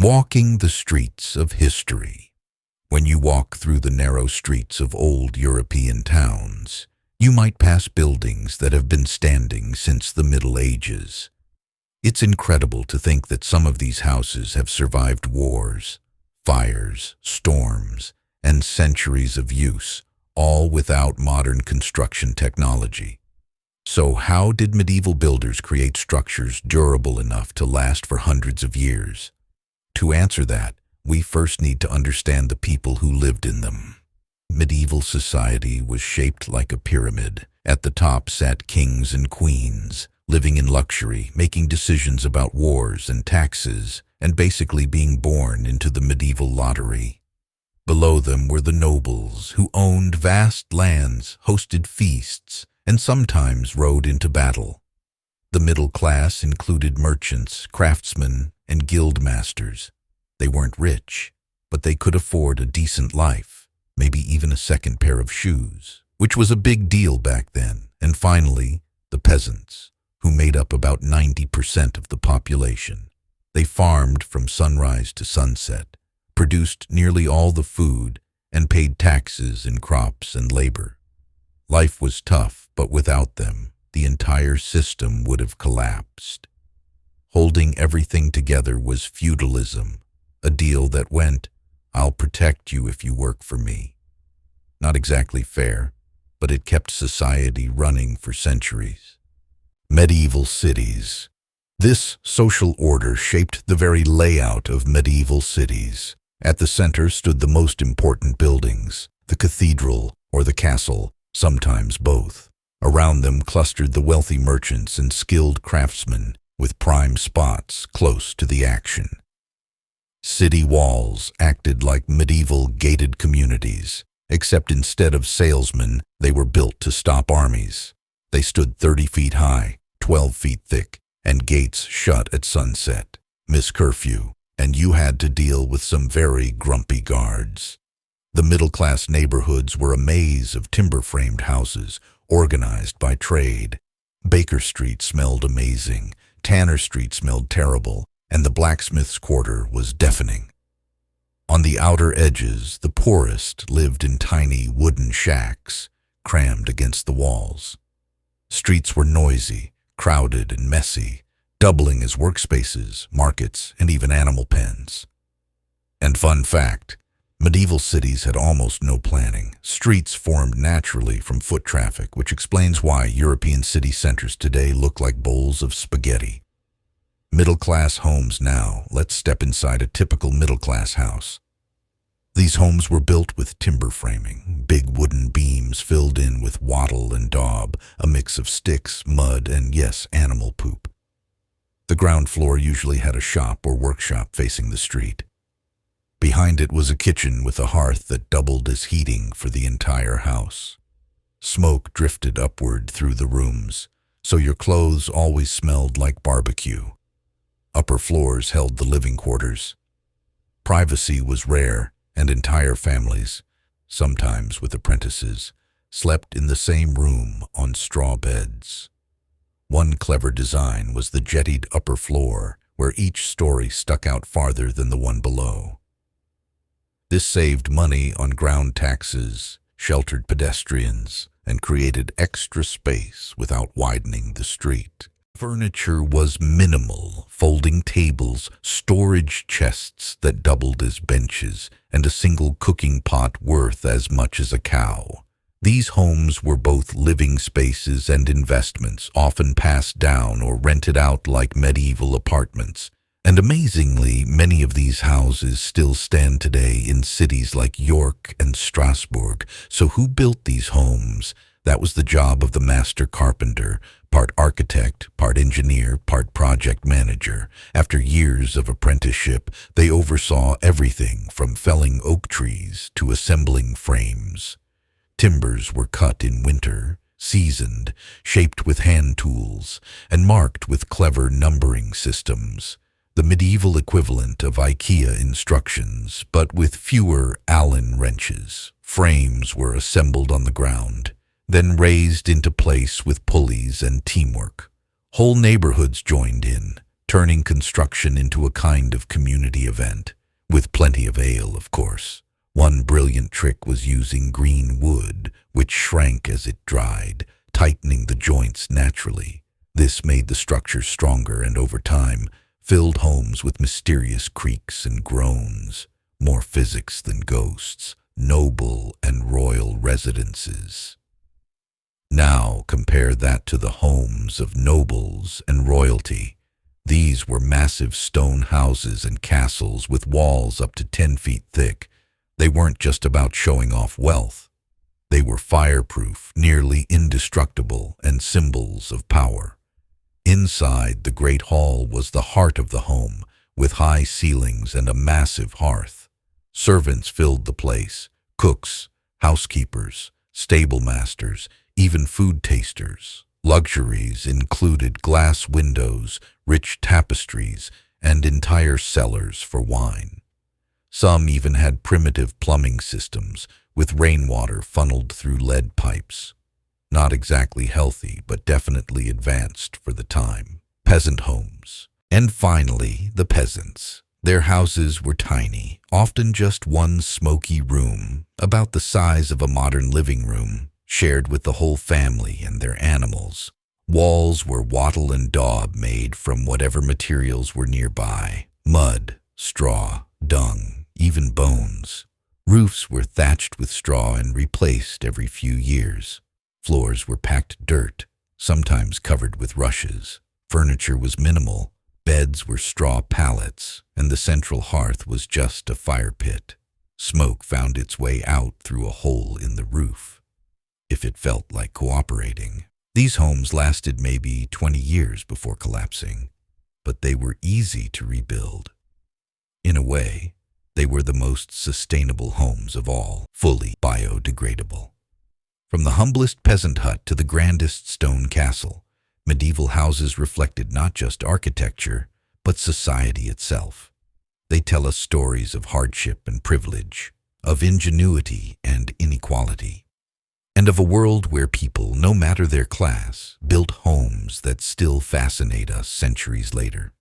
Walking the streets of history. When you walk through the narrow streets of old European towns, you might pass buildings that have been standing since the Middle Ages. It's incredible to think that some of these houses have survived wars, fires, storms, and centuries of use, all without modern construction technology. So how did medieval builders create structures durable enough to last for hundreds of years? To answer that, we first need to understand the people who lived in them. Medieval society was shaped like a pyramid. At the top sat kings and queens, living in luxury, making decisions about wars and taxes, and basically being born into the medieval lottery. Below them were the nobles, who owned vast lands, hosted feasts, and sometimes rode into battle. The middle class included merchants, craftsmen, and guild masters. They weren't rich, but they could afford a decent life, maybe even a second pair of shoes, which was a big deal back then. And finally, the peasants, who made up about 90% of the population. They farmed from sunrise to sunset, produced nearly all the food, and paid taxes in crops and labor. Life was tough, but without them, the entire system would have collapsed. Holding everything together was feudalism, a deal that went, "I'll protect you if you work for me." Not exactly fair, but it kept society running for centuries. Medieval cities. This social order shaped the very layout of medieval cities. At the center stood the most important buildings, the cathedral or the castle, sometimes both. Around them clustered the wealthy merchants and skilled craftsmen, with prime spots close to the action. City walls acted like medieval gated communities, except instead of salesmen, they were built to stop armies. They stood 30 feet high, 12 feet thick, and gates shut at sunset. Miss curfew, and you had to deal with some very grumpy guards. The middle-class neighborhoods were a maze of timber-framed houses, organized by trade. Baker Street smelled amazing, Tanner Street smelled terrible, and the blacksmith's quarter was deafening. On the outer edges, the poorest lived in tiny wooden shacks, crammed against the walls. Streets were noisy, crowded, and messy, doubling as workspaces, markets, and even animal pens. And fun fact, medieval cities had almost no planning. Streets formed naturally from foot traffic, which explains why European city centers today look like bowls of spaghetti. Middle-class homes now. Let's step inside a typical middle-class house. These homes were built with timber framing, big wooden beams filled in with wattle and daub, a mix of sticks, mud, and yes, animal poop. The ground floor usually had a shop or workshop facing the street. Behind it was a kitchen with a hearth that doubled as heating for the entire house. Smoke drifted upward through the rooms, so your clothes always smelled like barbecue. Upper floors held the living quarters. Privacy was rare, and entire families, sometimes with apprentices, slept in the same room on straw beds. One clever design was the jettied upper floor, where each story stuck out farther than the one below. This saved money on ground taxes, sheltered pedestrians, and created extra space without widening the street. Furniture was minimal, folding tables, storage chests that doubled as benches, and a single cooking pot worth as much as a cow. These homes were both living spaces and investments, often passed down or rented out like medieval apartments. And amazingly, many of these houses still stand today in cities like York and Strasbourg. So who built these homes? That was the job of the master carpenter, part architect, part engineer, part project manager. After years of apprenticeship, they oversaw everything from felling oak trees to assembling frames. Timbers were cut in winter, seasoned, shaped with hand tools, and marked with clever numbering systems. The medieval equivalent of IKEA instructions, but with fewer Allen wrenches. Frames were assembled on the ground, then raised into place with pulleys and teamwork. Whole neighborhoods joined in, turning construction into a kind of community event, with plenty of ale, of course. One brilliant trick was using green wood, which shrank as it dried, tightening the joints naturally. This made the structure stronger and, over time, filled homes with mysterious creaks and groans, more physics than ghosts, noble and royal residences. Now compare that to the homes of nobles and royalty. These were massive stone houses and castles with walls up to 10 feet thick. They weren't just about showing off wealth. They were fireproof, nearly indestructible, and symbols of power. Inside, the great hall was the heart of the home, with high ceilings and a massive hearth. Servants filled the place, cooks, housekeepers, stable masters, even food tasters. Luxuries included glass windows, rich tapestries, and entire cellars for wine. Some even had primitive plumbing systems, with rainwater funneled through lead pipes. Not exactly healthy, but definitely advanced for the time. Peasant homes. And finally, the peasants. Their houses were tiny, often just one smoky room, about the size of a modern living room, shared with the whole family and their animals. Walls were wattle and daub made from whatever materials were nearby: mud, straw, dung, even bones. Roofs were thatched with straw and replaced every few years. Floors were packed dirt, sometimes covered with rushes. Furniture was minimal. Beds were straw pallets, and the central hearth was just a fire pit. Smoke found its way out through a hole in the roof, if it felt like cooperating. These homes lasted maybe 20 years before collapsing, but they were easy to rebuild. In a way, they were the most sustainable homes of all, fully biodegradable. From the humblest peasant hut to the grandest stone castle, medieval houses reflected not just architecture, but society itself. They tell us stories of hardship and privilege, of ingenuity and inequality, and of a world where people, no matter their class, built homes that still fascinate us centuries later.